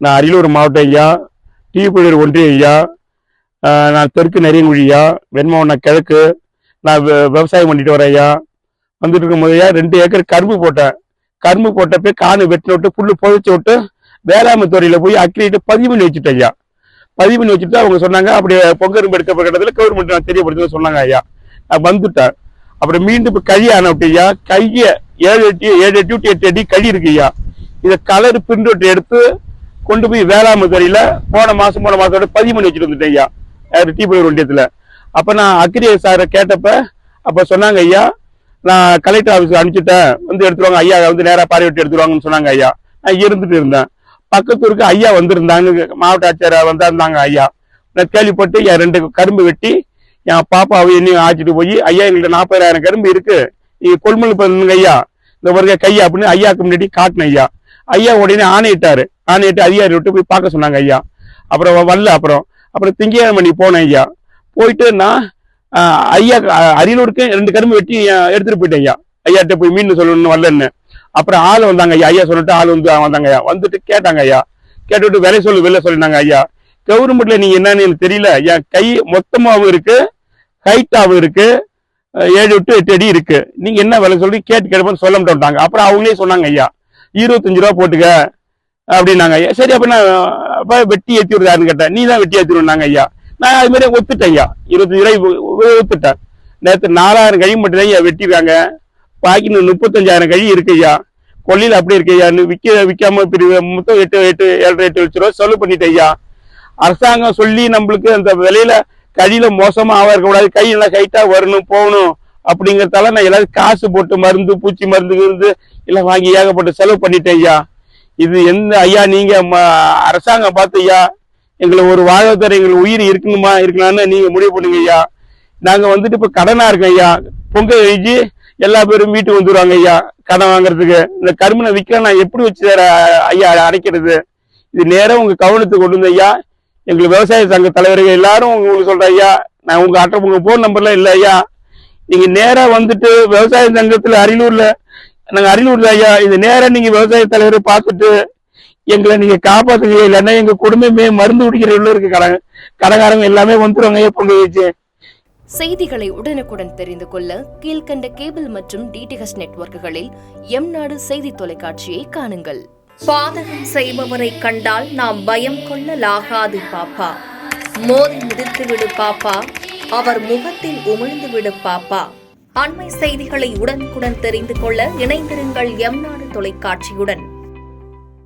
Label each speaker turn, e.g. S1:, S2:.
S1: நான் அரியலூர் மாவட்டம் ஐயா, டிவிப்புலியூர் ஒன்றிய ஐயா. நான் தெற்கு நெறியங்குழி ஐயா, வெண்மவன கிழக்கு. நான் விவசாயம் பண்ணிட்டு வரேன் ஐயா. வந்துட்டு இருக்கும் போது ஐயா 2 ஏக்கர் கரும்பு போட்டேன். கரும்பு போட்டப்ப காணு வெட்டின விட்டு புல்லு புதைச்சி விட்டு வேளாண்மை துறையில போய் அக்ரிட்டு பதிவு பண்ணி வச்சுட்டேன் ஐயா. பதிவு பண்ணி வச்சுட்டு அவங்க சொன்னாங்க அப்படி பொங்கரும்பு எடுக்கப்பட்ட இடத்துல கவர்மெண்ட் நான் தெரியப்படுத்த சொன்னாங்க ஐயா. நான் வந்துட்டேன். அப்புறம் மீண்டும் இப்ப கழி ஆனவிட்டு ஐயா. கைய 7 அடி 8 அடி கழி இருக்கு ஐயா. இதை கலர் பிரிண்ட் அவுட் எடுத்து கொண்டு போய் வேளாண்மை துறையில போன மாசத்தோட பதிவு பண்ணி வச்சுட்டு வந்துட்டேன் ஐயா, டிவிப்புலியூர் ஒன்றியத்துல. அப்ப நான் அக்ரி சாரை கேட்டப்ப அப்ப சொன்னாங்க ஐயா, நான் கலெக்டர் ஆஃபீஸ் அனுப்பிச்சுட்டேன், வந்து எடுத்துருவாங்க ஐயா, நேரா பார்வையிட்டு எடுத்துருவாங்கன்னு சொன்னாங்க ஐயா. நான் இருந்துட்டு இருந்தேன். பக்கத்தூருக்கு ஐயா வந்திருந்தாங்க, மாவட்ட ஆட்சியர் வந்திருந்தாங்க ஐயா. நான் கேள்விப்பட்டு என் 2 கரும்பு வெட்டி என் பாப்பாவை என்னையும் ஆச்சிட்டு போய் ஐயா எங்கள்கிட்ட 40,000 கரும்பு இருக்கு, நீங்க கொள்முதல் பண்ணுங்க ஐயா, இந்த வருக கையா அப்படின்னு ஐயாவுக்கு முன்னாடி காட்டினேன் ஐயா. ஐயா உடனே ஆணையிட்டாரு. ஆணையிட்டு அதிகாரி விட்டு போய் பார்க்க சொன்னாங்க ஐயா. அப்புறம் வரல. அப்புறம் திங்கட்கிழமை போனேன் ஐயா. போயிட்டு நான் ஐயா அரியலூருக்கு 2 கரும்பு வெட்டி எடுத்துட்டு போயிட்டேன் ஐயா. ஐயாட்ட போய் மீன் சொல்லணும்னு வரலன்னு. அப்புறம் ஆள் வந்தாங்க ஐயா. ஐயா சொல்லிட்டு ஆள் வந்தாங்க ஐயா. வந்துட்டு கேட்டாங்க ஐயா. கேட்டுவிட்டு வெளில சொல்லினாங்க ஐயா. கவர்மெண்ட்ல நீங்க என்னன்னு எனக்கு தெரியல, என் கை மொத்தமாவும் இருக்கு, ஹைட்டாவும் இருக்கு, 7 to 8 அடி இருக்கு, நீங்க என்ன விலை சொல்லி கேட்போன்னு சொல்ல மாட்டாங்க. அப்புறம் அவங்களே சொன்னாங்க ஐயா 25 ரூபா போட்டுக்க அப்படின்னாங்க ஐயா. சரி அப்ப நான் வெட்டி ஏற்றி விடுறாருன்னு கேட்டேன். நீ தான் வெட்டி ஏற்றிடுவாங்க ஐயா. நான் அது மாதிரி ஒத்துட்டேன் ஐயா. 25 ரூபாய் ஒத்துட்டேன். நேற்று 4000 கழி மட்டும் தான் ஐயா வெட்டிருக்காங்க. பாக்கி 35,000 கழி இருக்கு ஐயா. கொல்லையில அப்படி இருக்கு ஐயா. விற்காம மொத்தம் 7.5 லட்சம் ரூபாய் செலவு பண்ணிட்டேன் ஐயா. அரசாங்கம் சொல்லி நம்மளுக்கு அந்த விலையில கழியில மோசமா இருக்கக்கூடாது, கை நல்லா ஹைட்டா வரணும் போகணும் அப்படிங்கறதால நான் எல்லாரும் காசு போட்டு மருந்து பூச்சி மருந்து எல்லாம் வாங்கி ஏகப்பட்ட செலவு பண்ணிட்டேன் ஐயா. இது எந்த ஐயா நீங்க அரசாங்கம் பார்த்து ஐயா எங்களை ஒரு வாழ்வாதாரம் எங்களுக்கு உயிர் இருக்கலாம்னு நீங்க முடிவு பண்ணுங்க ஐயா. நாங்க வந்துட்டு இப்ப கடனா இருக்கோம் ஐயா. பொங்கல் கழிச்சு எல்லா பேரும் வீட்டுக்கு வந்துடுவாங்க ஐயா கடன் வாங்குறதுக்கு. இந்த கரும்பனை விற்க நான் எப்படி வச்சு ஐயா அடைக்கிறது? இது நேரம் உங்க கவனத்துக்கு கொண்டு வந்து ஐயா. எங்களுக்கு விவசாய சங்க தலைவர்கள் எல்லாரும் உங்களுக்கு சொல்றேன் ஐயா, நான் உங்க போன் நம்பர்லாம் இல்லை ஐயா. நீங்க நேரா வந்துட்டு விவசாய சங்கத்துல அரியலூர்ல ஐயா, இது நேரம் நீங்க விவசாய தலைவரை பார்த்துட்டு எங்களை நீங்க காப்பாத்துங்க. இல்லைன்னா எங்க குடும்பமே மருந்து குடிக்கிறவங்களும் இருக்கு, கடங்காரங்க எல்லாமே வந்துருவாங்க ஐயா பொங்கல் வச்சு.
S2: செய்திகளை உடனுக்குடன் தெரிந்து கொள்ள கீழ்கண்ட கேபிள் மற்றும் டிடிஹெச் நெட்வொர்க்குகளில் எம்நாடு செய்தி தொலைக்காட்சியை காணுங்கள்.
S3: பாதகம் செய்பவரை கண்டால் நாம் பயம் கொள்ளலாகாது பாப்பா. மோதி மிதித்து விடு பாப்பா, அவர் முகத்தில் உமிழ்ந்து விடு பாப்பா. அண்மை செய்திகளை உடனுக்குடன் தெரிந்து கொள்ள இணைந்திருங்கள் எம்நாடு தொலைக்காட்சியுடன்.